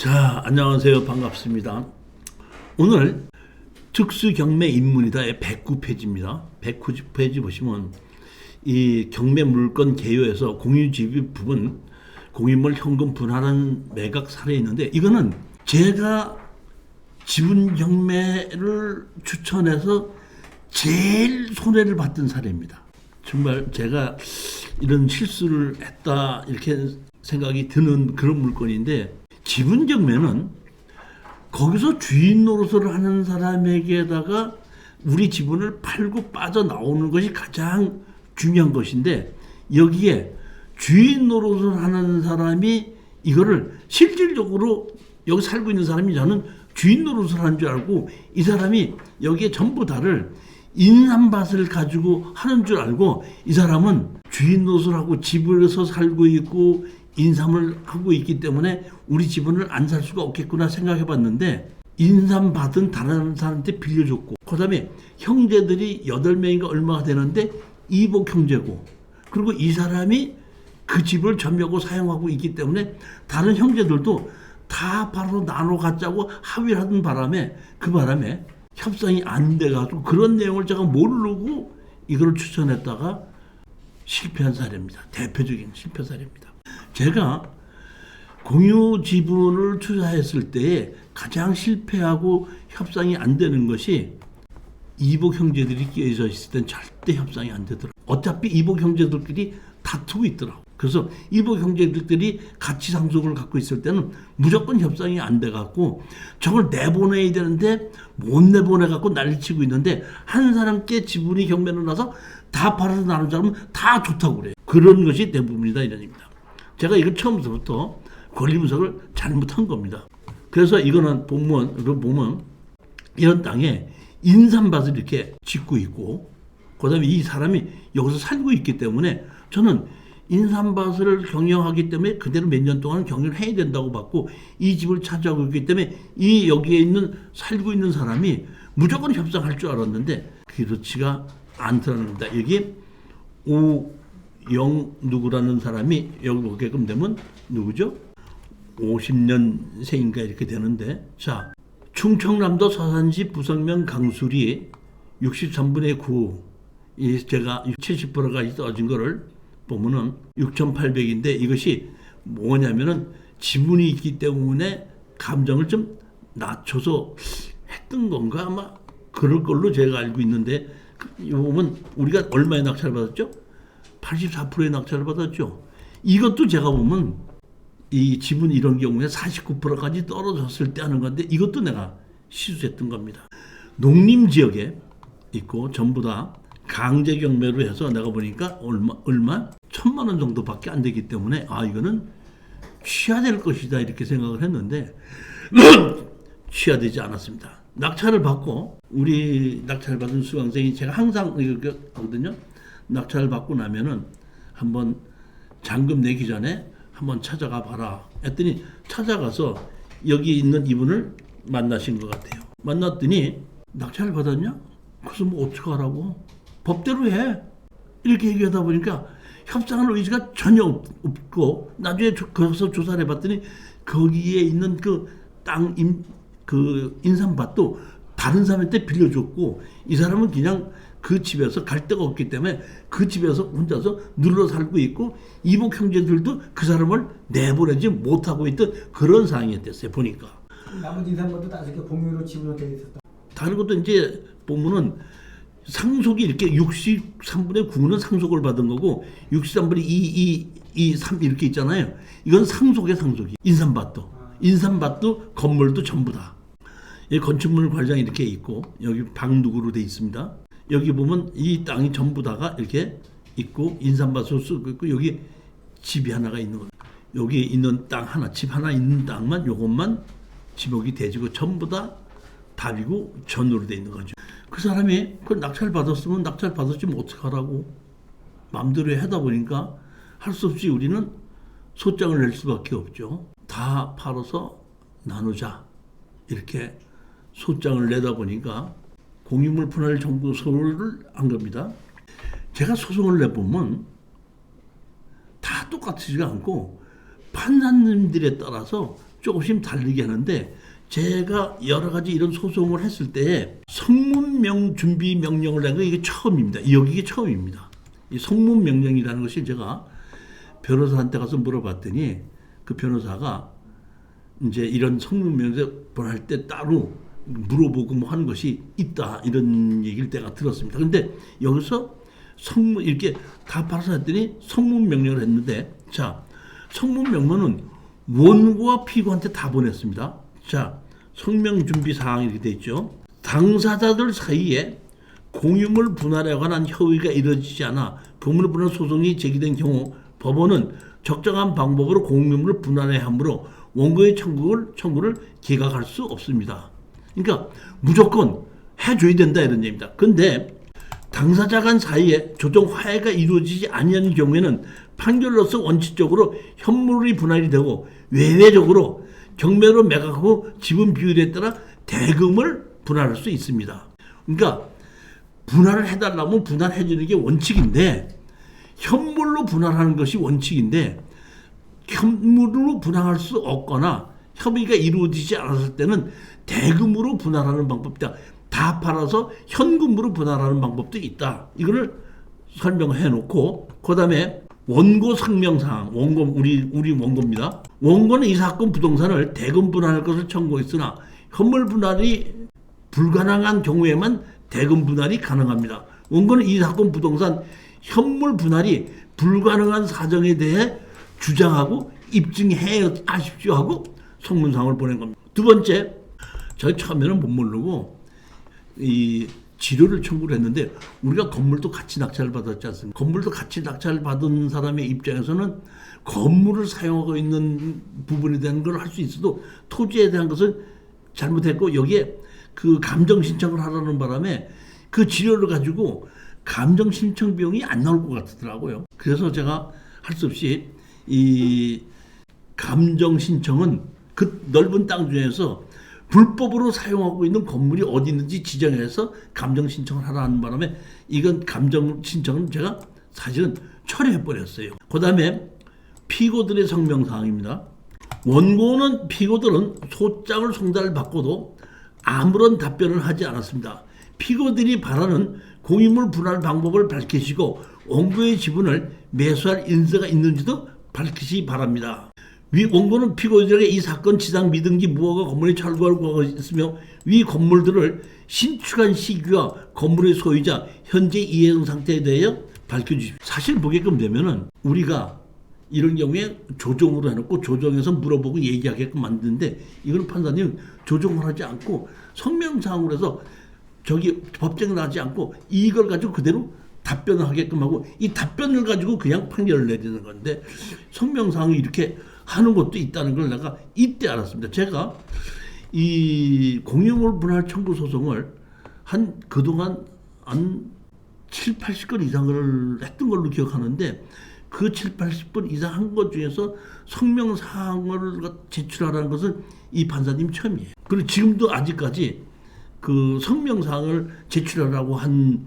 자, 안녕하세요. 반갑습니다. 오늘 특수경매 입문이다의 109페이지입니다. 109페이지 보시면 이 경매 물건 개요에서 공유지분 부분 공유물 현금 분할한 매각 사례 있는데, 이거는 제가 지분 경매를 추천해서 제일 손해를 봤던 사례입니다. 정말 제가 이런 실수를 했다 이렇게 생각이 드는 그런 물건인데, 지분 경매는 거기서 주인 노릇을 하는 사람에게다가 우리 지분을 팔고 빠져나오는 것이 가장 중요한 것인데, 여기에 주인 노릇을 하는 사람이 이거를 실질적으로 여기 살고 있는 사람이, 저는 주인 노릇을 하는 줄 알고 이 사람이 여기에 전부 다를 인삼밭을 가지고 하는 줄 알고, 이 사람은 주인 노릇을 하고 집에서 살고 있고 인삼을 하고 있기 때문에 우리 지분을 안 살 수가 없겠구나 생각해 봤는데, 인삼밭은 다른 사람한테 빌려줬고, 그 다음에 형제들이 8명인가 얼마가 되는데 이복 형제고, 그리고 이 사람이 그 집을 점유하고 사용하고 있기 때문에 다른 형제들도 다 바로 나눠 갖자고 합의를 하던 바람에, 그 바람에 협상이 안 돼가지고 그런 내용을 제가 모르고 이걸 추천했다가 실패한 사례입니다. 대표적인 실패 사례입니다. 제가 공유 지분을 투자했을 때에 가장 실패하고 협상이 안 되는 것이, 이복 형제들이 끼어져 있을 땐 절대 협상이 안 되더라고요. 어차피 이복 형제들끼리 다투고 있더라고요. 그래서 이복 형제들끼리 가치 상속을 갖고 있을 때는 무조건 협상이 안 돼갖고 저걸 내보내야 되는데 못 내보내갖고 난리치고 있는데, 한 사람께 지분이 경매를 나서 다 팔아서 나누자면 다 좋다고 그래요. 그런 것이 대부분이다 이런 얘기입니다. 제가 이걸 처음부터 권리 분석을 잘못한 겁니다. 그래서 이거는 보면 이런 땅에 인삼밭을 이렇게 짓고 있고, 그 다음에 이 사람이 여기서 살고 있기 때문에 저는 인삼밭을 경영하기 때문에 그대로 몇 년 동안 경영을 해야 된다고 봤고, 이 집을 차지하고 있기 때문에 이 여기에 있는 살고 있는 사람이 무조건 협상할 줄 알았는데 그렇지가 않더라는 겁니다. 여기 오영 누구라는 사람이 여기 오게끔 되면 누구죠? 50년생인가 이렇게 되는데, 자, 충청남도 서산시 부성면 강수리 63분의 9, 이 제가 70%가 떠진 거를 보면은 6,800인데, 이것이 뭐냐면은 지분이 있기 때문에 감정을 좀 낮춰서 했던 건가, 아마 그럴 걸로 제가 알고 있는데, 이거 보면 우리가 얼마의 낙찰을 받았죠? 84%의 낙찰을 받았죠. 이것도 제가 보면 이 지분 이런 경우에 49%까지 떨어졌을 때 하는 건데, 이것도 내가 실수했던 겁니다. 농림지역에 있고 전부 다 강제 경매로 해서 내가 보니까 얼마 1,000만 원 정도밖에 안 되기 때문에, 아, 이거는 취하될 것이다 이렇게 생각을 했는데 취하되지 않았습니다. 낙찰을 받고, 우리 낙찰을 받은 수강생이 제가 항상 이렇게 하거든요. 낙찰을 받고 나면은 한번 잔금 내기 전에 한번 찾아가 봐라 했더니, 찾아가서 여기 있는 이분을 만나신 것 같아요. 만났더니 낙찰을 받았냐? 그래서 뭐 어떻게 하라고? 법대로 해 이렇게 얘기하다 보니까 협상할 의지가 전혀 없고, 나중에 거기서 조사를 해봤더니 거기에 있는 그 땅 그 인삼밭도 다른 사람한테 빌려줬고, 이 사람은 그냥 그 집에서 갈 데가 없기 때문에 그 집에서 혼자서 눌러 살고 있고, 이복 형제들도 그 사람을 내보내지 못하고 있던 그런 상황이었어요. 보니까 나머지 인삼밭도 다 이렇게 공유로 지분으로 되어 있었다. 다른 것도 이제 보면은 상속이 이렇게 63분의 9는 상속을 받은 거고, 63분의 2, 3 이렇게 있잖아요. 이건 상속의 상속이. 인삼밭도 건물도 전부 다. 이 건축물 관리장이 이렇게 있고, 여기 방누구로 돼 있습니다. 여기 보면 이 땅이 전부 다가 이렇게 있고, 인삼밭으로 쓰고 있고, 여기 집이 하나가 있는 거예요. 여기 있는 땅 하나, 집 하나 있는 땅만, 요것만 지목이 돼지고 전부 다 답이고 전으로 돼 있는 거죠. 그 사람이 그 낙찰 받았으면 낙찰 받았지 뭐 어떡하라고 마음대로 하다 보니까 할 수 없이 우리는 소장을 낼 수밖에 없죠. 다 팔아서 나누자 이렇게 소장을 내다 보니까 공유물 분할 청구서를 한 겁니다. 제가 소송을 내보면 다 똑같지가 않고 판사님들에 따라서 조금씩 다르게 하는데 제가 여러 가지 이런 소송을 했을 때 성문명 준비 명령을 낸 거 이게 처음입니다. 이게 처음입니다. 이 성문 명령이라는 것이 제가 변호사한테 가서 물어봤더니 그 변호사가 이제 이런 성문 명령을 할 때 따로 물어보고 뭐 하는 것이 있다 이런 얘기를 내가 들었습니다. 그런데 여기서 성문 이렇게 다 팔아서 했더니 성문 명령을 했는데 자 성문 명령은 원고와 피고한테 다 보냈습니다. 자 성명 준비 사항이 이렇게 돼 있죠. 당사자들 사이에 공유물 분할에 관한 협의가 이루어지지 않아 공유물 분할 소송이 제기된 경우 법원은 적정한 방법으로 공유물을 분할해야 하므로 원고의 청구를 기각할 수 없습니다. 그러니까 무조건 해줘야 된다 이런 얘기입니다. 그런데 당사자 간 사이에 조정 화해가 이루어지지 아니하는 경우에는 판결로서 원칙적으로 현물이 분할이 되고 외외적으로 경매로 매각하고 지분 비율에 따라 대금을 분할할 수 있습니다. 그러니까 분할을 해달라면 분할해주는 게 원칙인데 현물로 분할하는 것이 원칙인데 현물로 분할할 수 없거나 협의가 이루어지지 않았을 때는 대금으로 분할하는 방법이다. 다 팔아서 현금으로 분할하는 방법도 있다. 이거를 설명해 놓고 그다음에 원고 성명사항, 우리 원고입니다. 원고는 이 사건 부동산을 대금 분할할 것을 청구했으나 현물 분할이 불가능한 경우에만 대금 분할이 가능합니다. 원고는 이 사건 부동산 현물 분할이 불가능한 사정에 대해 주장하고 입증해 하십시오 하고 성문상을 보낸 겁니다. 두 번째, 저희 처음에는 못 모르고 이 지료를 청구를 했는데 우리가 건물도 같이 낙찰을 받았지 않습니까? 건물도 같이 낙찰을 받은 사람의 입장에서는 건물을 사용하고 있는 부분에 대한 걸 할 수 있어도 토지에 대한 것은 잘못했고 여기에 그 감정 신청을 하라는 바람에 그 지료를 가지고 감정 신청 비용이 안 나올 것 같더라고요. 그래서 제가 할 수 없이 이 감정 신청은 그 넓은 땅 중에서 불법으로 사용하고 있는 건물이 어디 있는지 지정해서 감정 신청을 하라는 바람에 이건 감정 신청은 제가 사실은 철회해 버렸어요. 그다음에 피고들의 성명사항입니다. 원고는 피고들은 소장을 송달받고도 아무런 답변을 하지 않았습니다. 피고들이 바라는 공유물 분할 방법을 밝히시고 원고의 지분을 매수할 인사가 있는지도 밝히시 바랍니다. 위 원고는 피고들에게 이 사건 지상 미등기 무허가 건물에 철거하고 있으며 위 건물들을 신축한 시기와 건물의 소유자 현재 이해동 상태에 대하여 밝혀주십시오. 사실 보게끔 되면은 우리가 이런 경우에 조정으로 해놓고 조정해서 물어보고 얘기하게끔 만드는데 이건 판사님 조정을 하지 않고 성명사항으로 해서 저기 법정에 나지 않고 이걸 가지고 그대로 답변을 하게끔 하고 이 답변을 가지고 그냥 판결을 내리는 건데 성명사항이 이렇게 하는 것도 있다는 걸 내가 이때 알았습니다. 제가 이 공유물 분할 청구 소송을 그동안 한 7, 80건 이상을 했던 걸로 기억하는데 그 7, 80건 이상 한 것 중에서 성명사항을 제출하라는 것은 이 판사님 처음이에요. 그리고 지금도 아직까지 그 성명사항을 제출하라고 한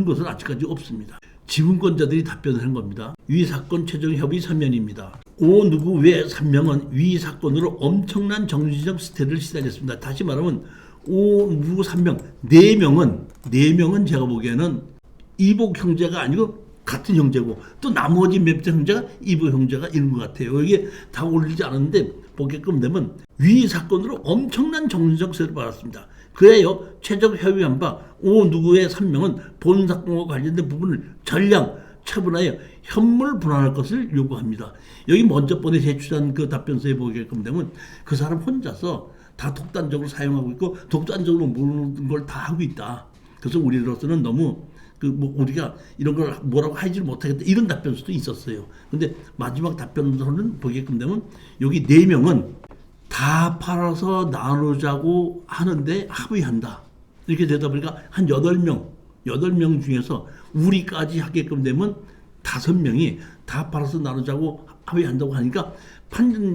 것은 아직까지 없습니다. 지분권자들이 답변을 한 겁니다. 위 사건 최종 협의 3명입니다. 오 누구 외 3명은 위 사건으로 엄청난 정신적 스트레스를 시달렸습니다. 다시 말하면 오 누구 3명, 4명은 제가 보기에는 이복 형제가 아니고 같은 형제고 또 나머지 몇 형제가 이복 형제가 있는 것 같아요. 이게 다 올리지 않았는데 보게끔 되면 위 사건으로 엄청난 정신적 스트레스를 받았습니다. 그래요 최종 협의한 바 오 누구의 3명은 본 사건과 관련된 부분을 전량 처분하여 현물 분할할 것을 요구합니다. 여기 먼저 번에 제출한 그 답변서에 보게끔 되면 그 사람 혼자서 다 독단적으로 사용하고 있고 독단적으로 모르는 걸 다 하고 있다. 그래서 우리로서는 너무 우리가 이런 걸 뭐라고 하지 못하겠다 이런 답변서도 있었어요. 근데 마지막 답변서는 보게끔 되면 여기 4명은 다 팔아서 나누자고 하는데 합의한다. 이렇게 되다 보니까 한 8명 중에서 우리까지 하게끔 되면 5명이 다 팔아서 나누자고 합의한다고 하니까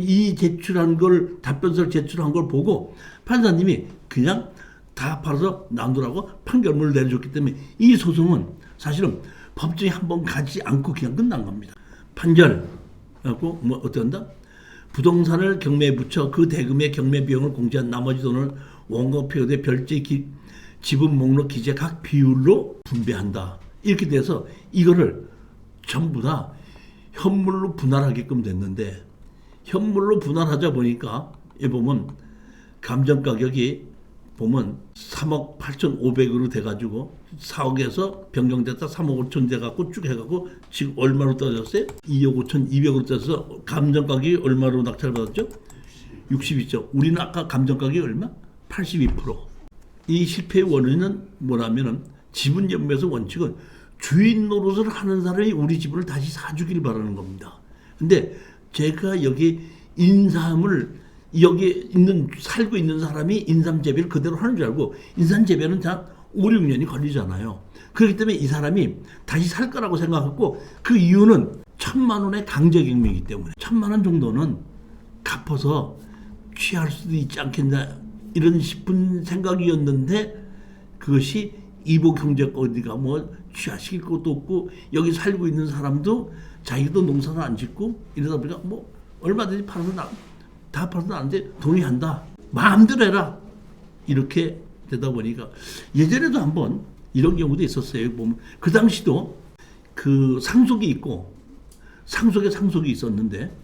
이 제출한 걸 답변서를 제출한 걸 보고 판사님이 그냥 다 팔아서 나누라고 판결문을 내려줬기 때문에 이 소송은 사실은 법정에 한번 가지 않고 그냥 끝난 겁니다. 판결 하고 어떻게 한다? 부동산을 경매에 붙여 그 대금의 경매 비용을 공제한 나머지 돈을 원고 표대 별제 지분 목록 기재 각 비율로 분배한다. 이렇게 돼서 이거를 전부 다 현물로 분할하게끔 됐는데, 현물로 분할하자 보니까 이 보면 감정 가격이 보면 3억 8,500으로 돼가지고 4억에서 변경됐다 3억 5천 돼갖고 쭉 해갖고 지금 얼마로 떨어졌어요? 2억 5,200으로 떨어져서 감정 가격이 얼마로 낙찰받았죠? 62점. 우리는 아까 감정 가격이 얼마? 82%. 이 실패의 원인은 뭐냐면은 지분 연매에서 원칙은 주인 노릇을 하는 사람이 우리 지분을 다시 사주길 바라는 겁니다. 근데 제가 여기 인삼을 여기 살고 있는 사람이 인삼 재배를 그대로 하는 줄 알고, 인삼 재배는 다 5, 6년이 걸리잖아요. 그렇기 때문에 이 사람이 다시 살 거라고 생각했고, 그 이유는 1,000만 원의 강제경매이기 때문에 1,000만 원 정도는 갚아서 취할 수도 있지 않겠나 이런 싶은 생각이었는데, 그것이 이보경제권이가 뭐 취하시킬 것도 없고 여기 살고 있는 사람도 자기도 농사를 안 짓고 이러다 보니까 뭐 얼마든지 팔아서 다 팔아서 나는데 돈이 한다. 마음대로 해라. 이렇게 되다 보니까 예전에도 한번 이런 경우도 있었어요. 보면 그 당시도 그 상속이 있고 상속에 상속이 있었는데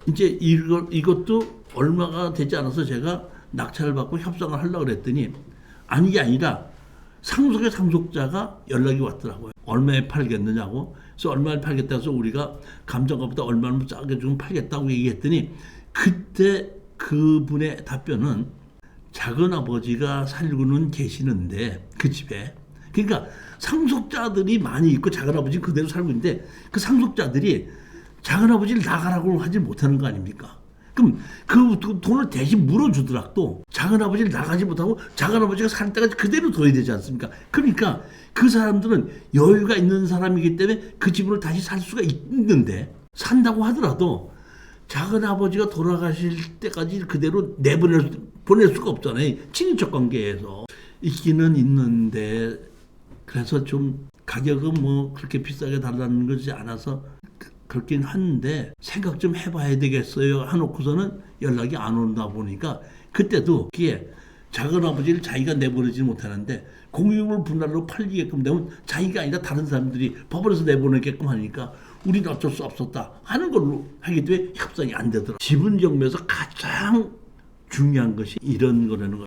이제 이것도 얼마가 되지 않아서 제가 낙찰을 받고 협상을 하려고 그랬더니 아니 게 아니라 상속의 상속자가 연락이 왔더라고요. 얼마에 팔겠느냐고. 그래서 얼마에 팔겠다 해서 우리가 감정가보다 얼마나 싸게 주면 팔겠다고 얘기했더니 그때 그분의 답변은 작은아버지가 살고는 계시는데 그 집에, 그러니까 상속자들이 많이 있고 작은아버지는 그대로 살고 있는데 그 상속자들이 작은아버지를 나가라고 하지 못하는 거 아닙니까? 그럼 그 돈을 대신 물어주더라도 작은아버지를 나가지 못하고 작은아버지가 살 때까지 그대로 둬야 되지 않습니까? 그러니까 그 사람들은 여유가 있는 사람이기 때문에 그 집을 다시 살 수가 있는데, 산다고 하더라도 작은아버지가 돌아가실 때까지 그대로 보낼 수가 없잖아요. 친인척 관계에서. 있기는 있는데, 그래서 좀 가격은 뭐 그렇게 비싸게 달라는 것이 않아서 그렇긴 한데 생각 좀 해봐야 되겠어요 해놓고서는 연락이 안 온다 보니까, 그때도 그게 작은아버지를 자기가 내보내지 못하는데 공유물 분할로 팔리게끔 되면 자기가 아니라 다른 사람들이 법원에서 내보내게끔 하니까 우리는 어쩔 수 없었다 하는 걸로 하기 때문에 협상이 안 되더라고요. 지분 경매에서 가장 중요한 것이 이런 거라는 거예요.